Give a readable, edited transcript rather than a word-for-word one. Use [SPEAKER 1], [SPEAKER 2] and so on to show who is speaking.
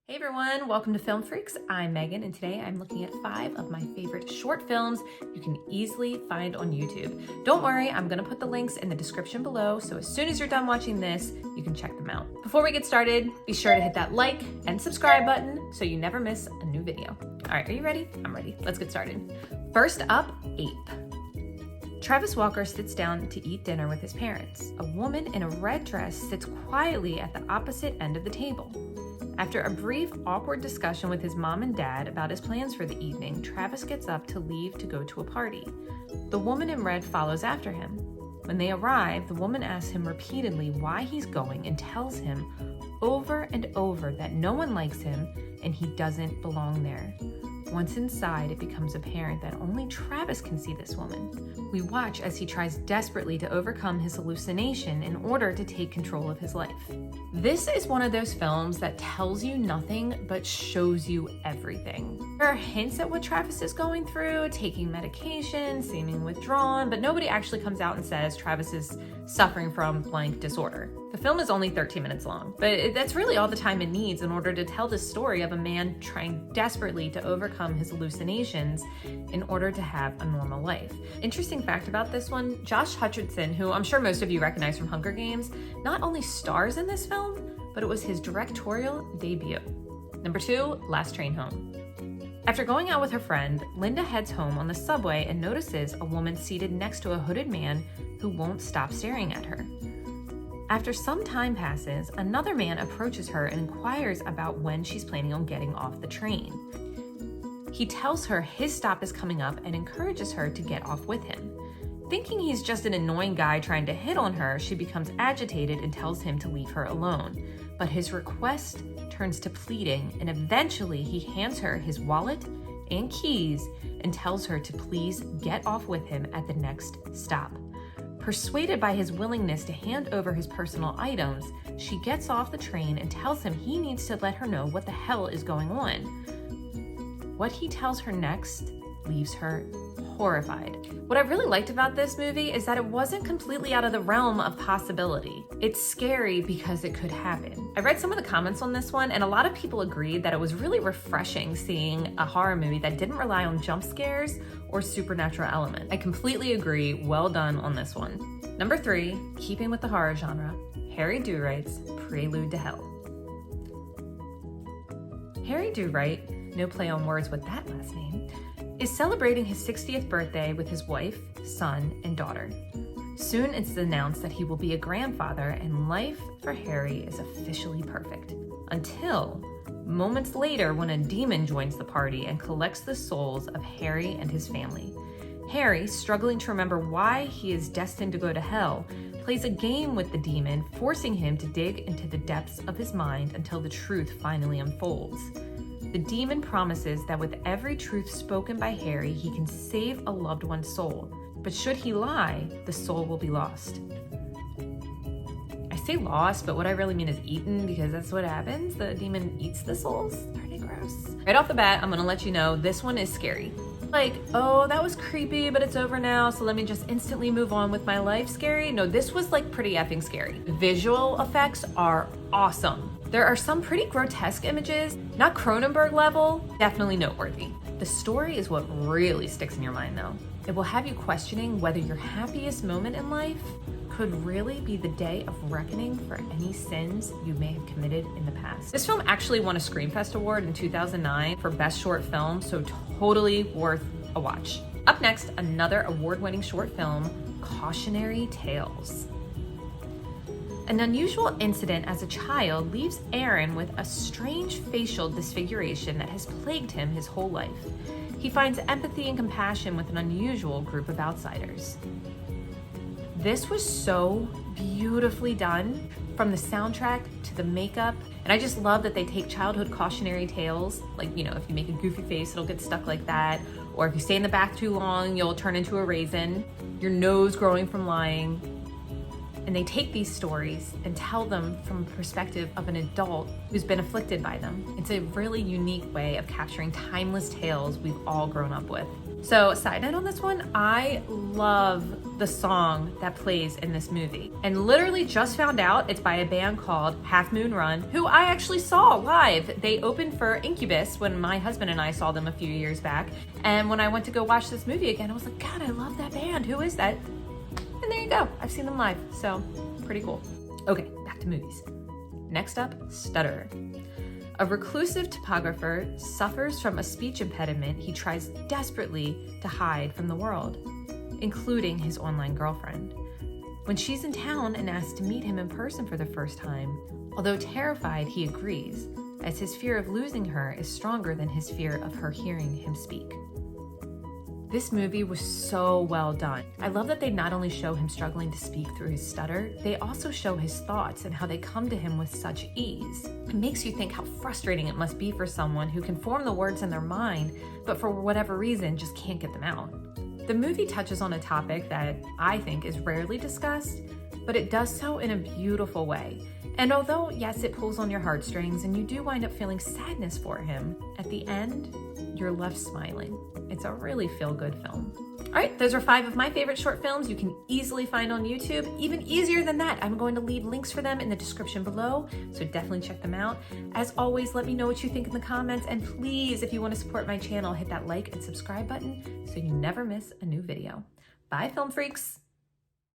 [SPEAKER 1] Hey everyone, welcome to Film Freaks. I'm Megan, and today I'm looking at 5 of my favorite short films you can easily find on YouTube. Don't worry, I'm gonna put the links in the description below, so as soon as you're done watching this, you can check them out. Before we get started, be sure to hit that like and subscribe button so you never miss a new video. All right, are you ready? I'm ready. Let's get started. First up, Ape. Travis Walker sits down to eat dinner with his parents. A woman in a red dress sits quietly at the opposite end of the table. After a brief, awkward discussion with his mom and dad about his plans for the evening, Travis gets up to leave to go to a party. The woman in red follows after him. When they arrive, the woman asks him repeatedly why he's going and tells him over and over that no one likes him and he doesn't belong there. Once inside, it becomes apparent that only Travis can see this woman. We watch as he tries desperately to overcome his hallucination in order to take control of his life. This is one of those films that tells you nothing but shows you everything. There are hints at what Travis is going through, taking medication, seeming withdrawn, but nobody actually comes out and says Travis is suffering from blank disorder. The film is only 13 minutes long, but that's really all the time it needs in order to tell the story of a man trying desperately to overcome his hallucinations in order to have a normal life. Interesting fact about this one, Josh Hutcherson, who I'm sure most of you recognize from Hunger Games, not only stars in this film, but it was his directorial debut. Number 2, Last Train Home. After going out with her friend, Linda heads home on the subway and notices a woman seated next to a hooded man who won't stop staring at her. After some time passes, another man approaches her and inquires about when she's planning on getting off the train. He tells her his stop is coming up and encourages her to get off with him. Thinking he's just an annoying guy trying to hit on her, she becomes agitated and tells him to leave her alone. But his request turns to pleading, and eventually he hands her his wallet and keys and tells her to please get off with him at the next stop. Persuaded by his willingness to hand over his personal items, she gets off the train and tells him he needs to let her know what the hell is going on. What he tells her next leaves her horrified. What I really liked about this movie is that it wasn't completely out of the realm of possibility. It's scary because it could happen. I read some of the comments on this one, and a lot of people agreed that it was really refreshing seeing a horror movie that didn't rely on jump scares or supernatural element. I completely agree. Well done on this one. Number 3, keeping with the horror genre, Harry Dorights' Prelude to Hell. Harry Doright, no play on words with that last name, is celebrating his 60th birthday with his wife, son, and daughter. Soon it's announced that he will be a grandfather, and life for Harry is officially perfect. Until moments later, when a demon joins the party and collects the souls of Harry and his family. Harry, struggling to remember why he is destined to go to hell, plays a game with the demon, forcing him to dig into the depths of his mind until the truth finally unfolds. The demon promises that with every truth spoken by Harry, he can save a loved one's soul. But should he lie, the soul will be lost. I say lost, but what I really mean is eaten, because that's what happens. The demon eats the souls. Pretty gross. Right off the bat, I'm gonna let you know this one is scary. Like, oh, that was creepy, but it's over now, so let me just instantly move on with my life scary. No, this was like pretty effing scary. The visual effects are awesome. There are some pretty grotesque images, not Cronenberg level, definitely noteworthy. The story is what really sticks in your mind though. It will have you questioning whether your happiest moment in life could really be the day of reckoning for any sins you may have committed in the past. This film actually won a Screamfest Award in 2009 for Best Short Film, so totally worth a watch. Up next, another award-winning short film, Cautionary Tales. An unusual incident as a child leaves Aaron with a strange facial disfiguration that has plagued him his whole life. He finds empathy and compassion with an unusual group of outsiders. This was so beautifully done, from the soundtrack to the makeup, and I just love that they take childhood cautionary tales, like, you know, if you make a goofy face, it'll get stuck like that, or if you stay in the bath too long, you'll turn into a raisin, your nose growing from lying. And they take these stories and tell them from the perspective of an adult who's been afflicted by them. It's a really unique way of capturing timeless tales we've all grown up with. So side note on this one, I love the song that plays in this movie, and literally just found out it's by a band called Half Moon Run, who I actually saw live. They opened for Incubus when my husband and I saw them a few years back, and when I went to go watch this movie again, I was like, God, I love that band. Who is that? And there you go. I've seen them live, so pretty cool. Okay, back to movies. Next up, Stutterer. A reclusive topographer suffers from a speech impediment he tries desperately to hide from the world, including his online girlfriend. When she's in town and asks to meet him in person for the first time, although terrified, he agrees, as his fear of losing her is stronger than his fear of her hearing him speak. This movie was so well done. I love that they not only show him struggling to speak through his stutter, they also show his thoughts and how they come to him with such ease. It makes you think how frustrating it must be for someone who can form the words in their mind, but for whatever reason just can't get them out. The movie touches on a topic that I think is rarely discussed, but it does so in a beautiful way. And although, yes, it pulls on your heartstrings and you do wind up feeling sadness for him, at the end, you're left smiling. It's a really feel-good film. All right, those are 5 of my favorite short films you can easily find on YouTube. Even easier than that, I'm going to leave links for them in the description below, so definitely check them out. As always, let me know what you think in the comments, and please, if you want to support my channel, hit that like and subscribe button so you never miss a new video. Bye, film freaks.